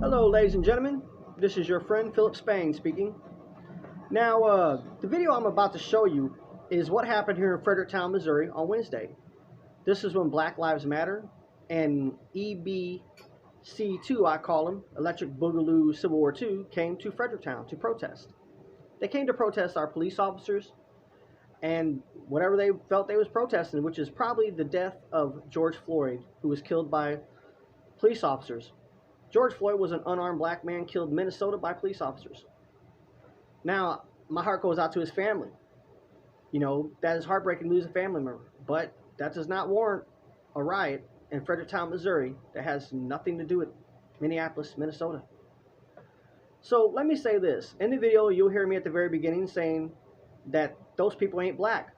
Hello ladies and gentlemen, this is your friend Philip Spain speaking. Now the video I'm about to show you is what happened here in Fredericktown, Missouri on Wednesday. This is when Black Lives Matter and EBC2, I call them, Electric Boogaloo Civil War II, came to Fredericktown to protest. They came to protest our police officers and whatever they felt they was protesting, which is probably the death of George Floyd, who was killed by police officers. George Floyd was an unarmed black man killed in Minnesota by police officers. Now, my heart goes out to his family. You know, that is heartbreaking to lose a family member, but that does not warrant a riot in Fredericktown, Missouri that has nothing to do with Minneapolis, Minnesota. So let me say this. In the video, you'll hear me at the very beginning saying that those people ain't black.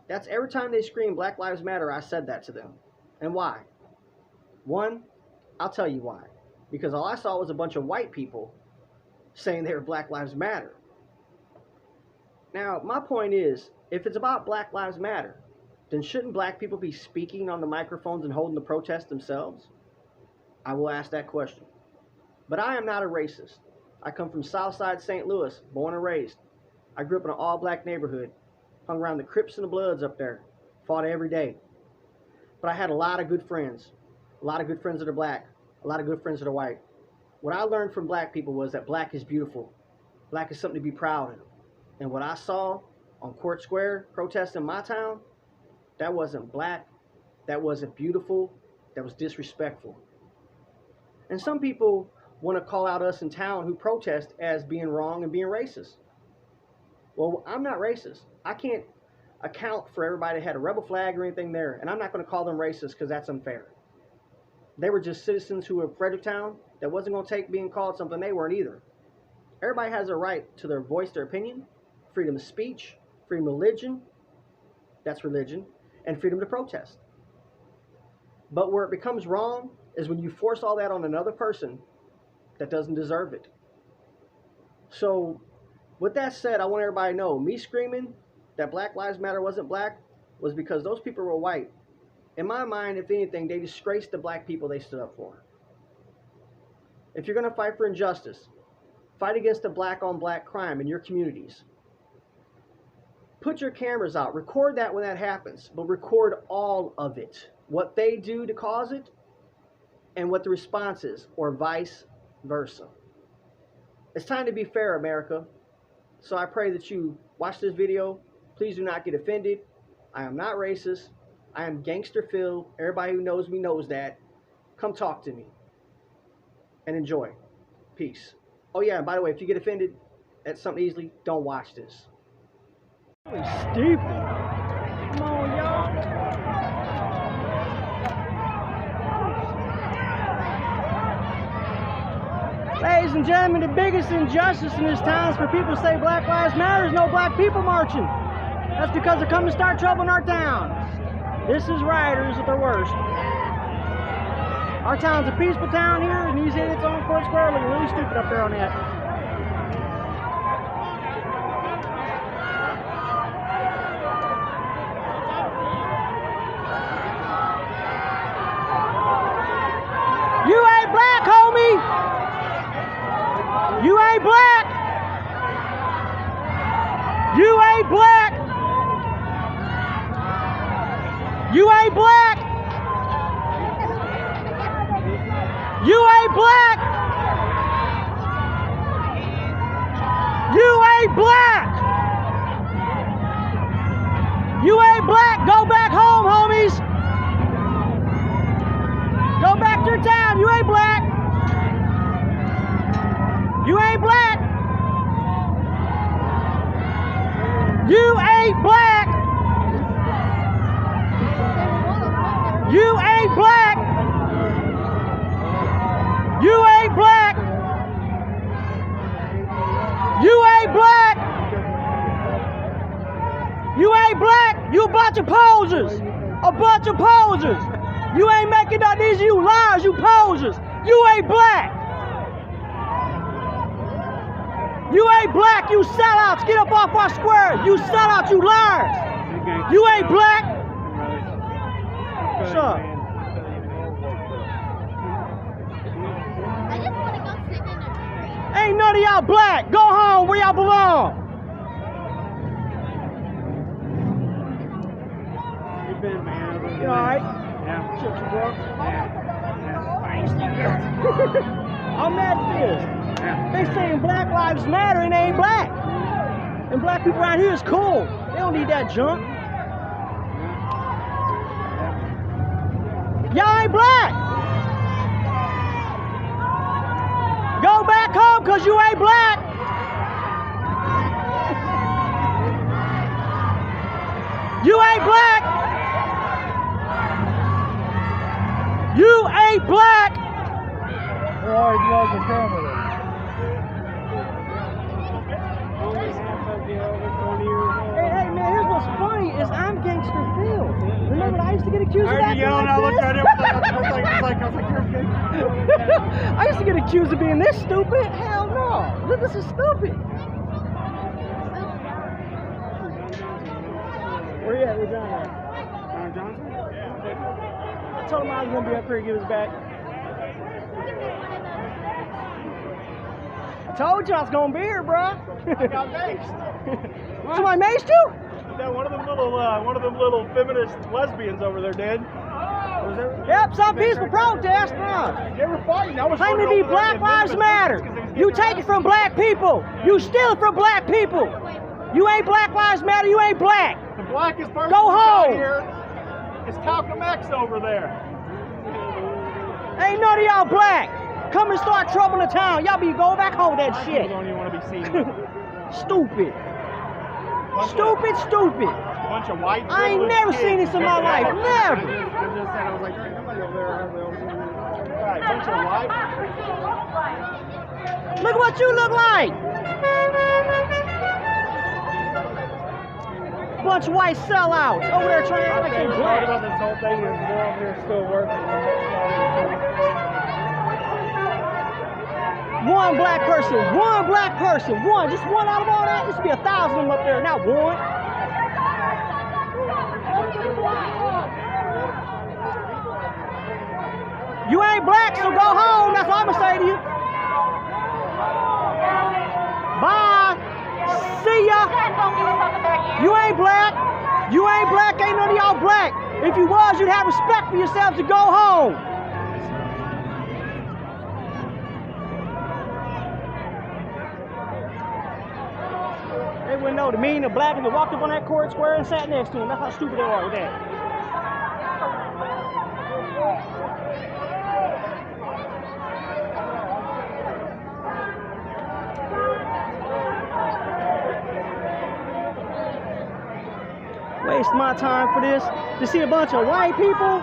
That's every time they scream Black Lives Matter, I said that to them. And why? One, I'll tell you why. Because all I saw was a bunch of white people saying they were Black Lives Matter. Now, my point is, if it's about Black Lives Matter, then shouldn't black people be speaking on the microphones and holding the protest themselves? I will ask that question. But I am not a racist. I come from Southside St. Louis, born and raised. I grew up in an all-black neighborhood, hung around the Crips and the Bloods up there, fought every day. But I had a lot of good friends that are black, a lot of good friends that are white. What I learned from black people was that black is beautiful. Black is something to be proud of. And what I saw on Court Square protest in my town, that wasn't black, that wasn't beautiful, that was disrespectful. And some people want to call out us in town who protest as being wrong and being racist. Well, I'm not racist. I can't account for everybody that had a rebel flag or anything there, and I'm not going to call them racist because that's unfair. They were just citizens who were in Fredericktown that wasn't going to take being called something they weren't either. Everybody has a right to their voice, their opinion, freedom of speech, freedom of religion, that's religion, and freedom to protest. But where it becomes wrong is when you force all that on another person that doesn't deserve it. So, with that said, I want everybody to know, me screaming that Black Lives Matter wasn't black was because those people were white. In my mind, if anything, they disgraced the black people they stood up for. If you're going to fight for injustice, fight against the black-on-black crime in your communities. Put your cameras out. Record that when that happens, but record all of it. What they do to cause it, and what the response is, or vice versa. It's time to be fair, America. So I pray that you watch this video. Please do not get offended. I am not racist. I am Gangster Phil. Everybody who knows me knows that. Come talk to me. And enjoy. Peace. Oh yeah, and by the way, if you get offended at something easily, don't watch this. Really stupid. Come on, y'all. Ladies and gentlemen, the biggest injustice in this town is for people to say Black Lives Matter. There's no black people marching. That's because they're coming to start trouble in our town. This is rioters at their worst. Our town's a peaceful town here, and these idiots on Court Square look really stupid up there on that. You ain't black, homie! You ain't black! You ain't black! You ain't black! You ain't black! You ain't black! You ain't black! Go back home, homies! Go back to your town! You ain't black! You ain't black! You ain't black! You ain't black! You ain't black! You ain't black! You ain't black! You a bunch of posers! A bunch of posers! You ain't making nothing easy, you liars, you posers! You ain't black! You ain't black, you sellouts! Get up off our square! You sellouts, you liars! You ain't black! What's up? I just want to go none of y'all black. Go home where y'all belong. You been, man? You alright? Yeah. Shit, you bro. Yeah. I'm mad at this. Yeah. They saying Black Lives Matter and they ain't black. And black people around here is cool. They don't need that junk. Y'all ain't black. Go back home because you ain't black. You ain't black. You ain't black. Alright, you guys are family. Hey man, here's what's funny is I'm Gangster Phil. Remember when I used to get accused of that? I looked at him. I was like, you're gay. I used to get accused of being this stupid. Hell no. This is stupid. Where you at? Where's John at? Johnson? I told him I was gonna be up here and give us back. I told you I was gonna be here, bro. I got maced. Somebody maced you? Yeah, one of them little feminist lesbians over there did. Yep, some peaceful protest, huh? They were fighting. I was Claim to be Black Lives Matter. You take it from black people. You steal it from black people. You ain't Black Lives Matter. You ain't black. The blackest person Go home. here is Talcum X over there. Ain't none of y'all black. Come and start trouble in the town. Y'all be going back home with that shit. People don't even want to be seen. Stupid. Stupid, stupid. Bunch of white. I ain't never seen this in my life. Never. I just said, I was like, there's nobody over there. Right, bunch of white. Look what you look like. Bunch of white sellouts over there trying to act like they black. About this whole thing is they're over here still working. One black person, one, just one out of all that. There should be 1,000 of them up there, not one. You ain't black, so go home. That's what I'm gonna say to you. Bye. See ya. You ain't black. You ain't black. Ain't none of y'all black. If you was, you'd have respect for yourselves to go home. They wouldn't know the meaning of black if they walked up on that court square and sat next to him. That's how stupid they are with that. Waste my time for this to see a bunch of white people.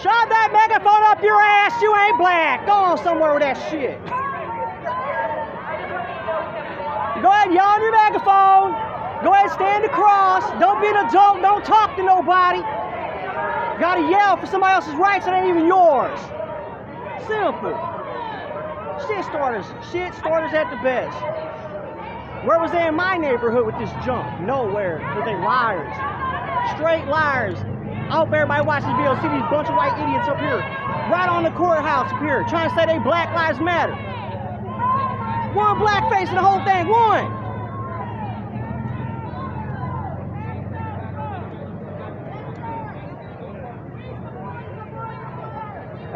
Shove that megaphone up your ass, you ain't black. Go on somewhere with that shit. Go ahead and yell on your megaphone. Go ahead and stand across. Don't be an adult. Don't talk to nobody. Gotta yell for somebody else's rights that ain't even yours. Simple. Shit starters at the best. Where was they in my neighborhood with this junk? Nowhere. Because they liars. Straight liars. I hope everybody watches this video, see these bunch of white idiots up here, right on the courthouse up here, trying to say they Black Lives Matter. One black face in the whole thing, one.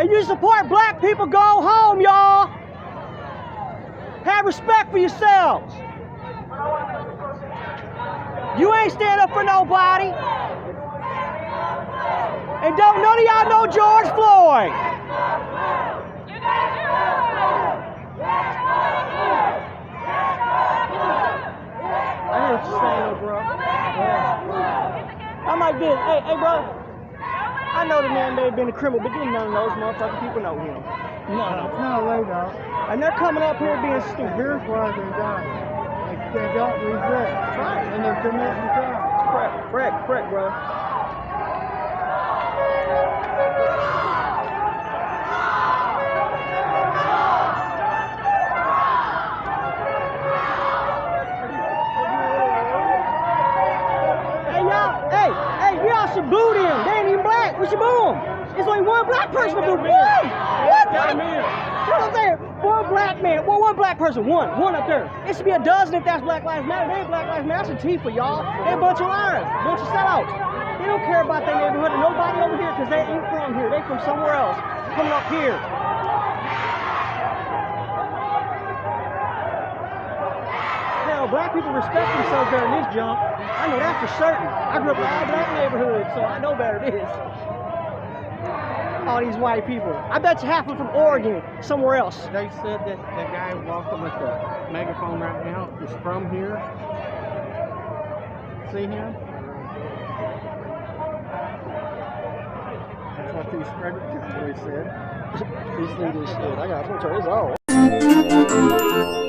And you support black people, go home, y'all. Have respect for yourselves. You ain't stand up for nobody. And don't none of y'all know George Floyd. I hear what you're saying, bro. I might be, hey, bro. I know the man may have been a criminal, but didn't none of those motherfucking people know him. No. No, they don't. And they're coming up here being stupid. Here's why they don't. They don't resist. That's right. And they're committing crimes. Correct, bro. one black person up there. One! Got a man. You know what I'm saying? One black man. One black person. One up there. It should be a dozen if that's Black Lives Matter. They ain't Black Lives Matter. That's Antifa, y'all. They a bunch of liars. Bunch of sellouts. They don't care about their neighborhood and nobody over here because they ain't from here. They from somewhere else. Coming up here. Hell, black people respect themselves during this junk. I know that for certain. I grew up in all black neighborhoods, so I know better it is. All these white people. I bet you half of them from Oregon, somewhere else. They said that the guy walking with the megaphone right now is from here. See him? That's what these Fredericktown boys said. These niggas shit. I'm gonna turn this on.